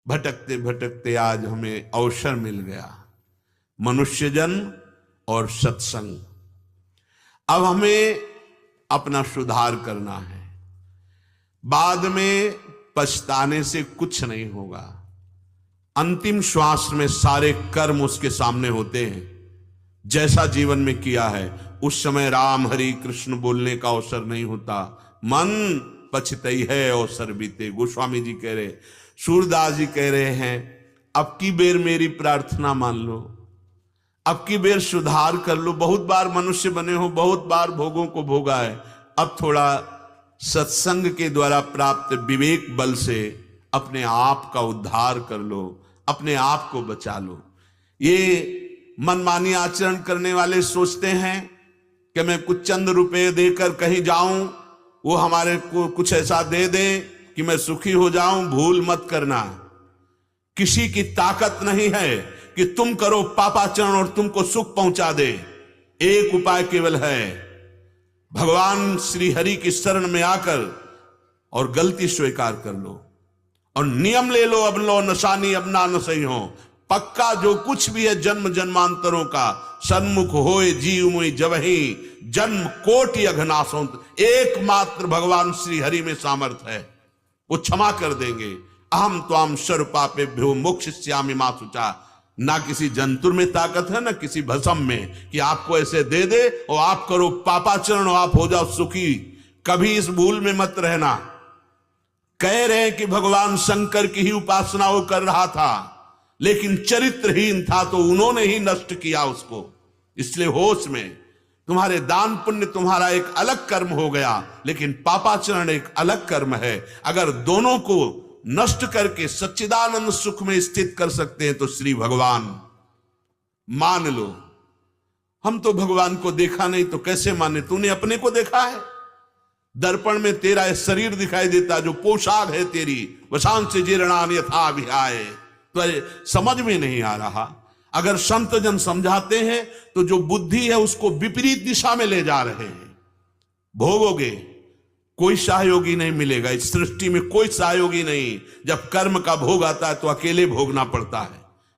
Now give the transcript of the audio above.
भटकते भटकते आज हमें अवसर मिल गया, मनुष्य जन्म और सत्संग। अब हमें अपना सुधार करना है, बाद में पछताने से कुछ नहीं होगा। अंतिम श्वास में सारे कर्म उसके सामने होते हैं, जैसा जीवन में किया है उस समय राम हरि कृष्ण बोलने का अवसर नहीं होता, मन पछतई है अवसर बीते। गोस्वामी जी कह रहे, सूरदास जी कह रहे हैं, अब की बेर मेरी प्रार्थना मान लो, अब की बेर सुधार कर लो। बहुत बार मनुष्य बने हो, बहुत बार भोगों को भोगा है, अब थोड़ा सत्संग के द्वारा प्राप्त विवेक बल से अपने आप का उद्धार कर लो, अपने आप को बचा लो। ये मनमानी आचरण करने वाले सोचते हैं कि मैं कुछ चंद रुपए देकर कहीं जाऊं, वो हमारे को कुछ ऐसा दे दे कि मैं सुखी हो जाऊं। भूल मत करना, किसी की ताकत नहीं है कि तुम करो पापाचरण और तुमको सुख पहुंचा दे। एक उपाय केवल है, भगवान श्री हरि की शरण में आकर और गलती स्वीकार कर लो और नियम ले लो, अब लो नशानी अब ना न सही हो। पक्का जो कुछ भी है जन्म जन्मांतरों का, सन्मुख होए जीव मुई जबहि जन्म कोटि अघनासों। एकमात्र भगवान श्री हरि में सामर्थ है, वो क्षमा कर देंगे। अहम त्वाम सर्व पापेभ्यो मोक्षयिष्यामि मा शुचा। ना किसी जंतुर में ताकत है, ना किसी भस्म में कि आपको ऐसे दे दे और आप करो पापाचरण और आप हो जाओ सुखी। कभी इस भूल में मत रहना। कह रहे हैं कि भगवान शंकर की ही उपासना वो कर रहा था, लेकिन चरित्रहीन था तो उन्होंने ही नष्ट किया उसको। इसलिए होश में, तुम्हारे दान पुण्य तुम्हारा एक अलग कर्म हो गया, लेकिन पापाचरण एक अलग कर्म है। अगर दोनों को नष्ट करके सच्चिदानंद सुख में स्थित कर सकते हैं तो श्री भगवान मान लो। हम तो भगवान को देखा नहीं तो कैसे माने? तूने अपने को देखा है? दर्पण में तेरा शरीर दिखाई देता, जो पोशाक है तेरी, वशांत से जीर्णान यथा विहाय, तो समझ में नहीं आ रहा। अगर संत जन समझाते हैं तो जो बुद्धि है उसको विपरीत दिशा में ले जा रहे हैं। भोगोगे, कोई सहयोगी नहीं मिलेगा इस सृष्टि में, कोई सहयोगी नहीं। जब कर्म का भोग आता है तो अकेले भोगना पड़ता है।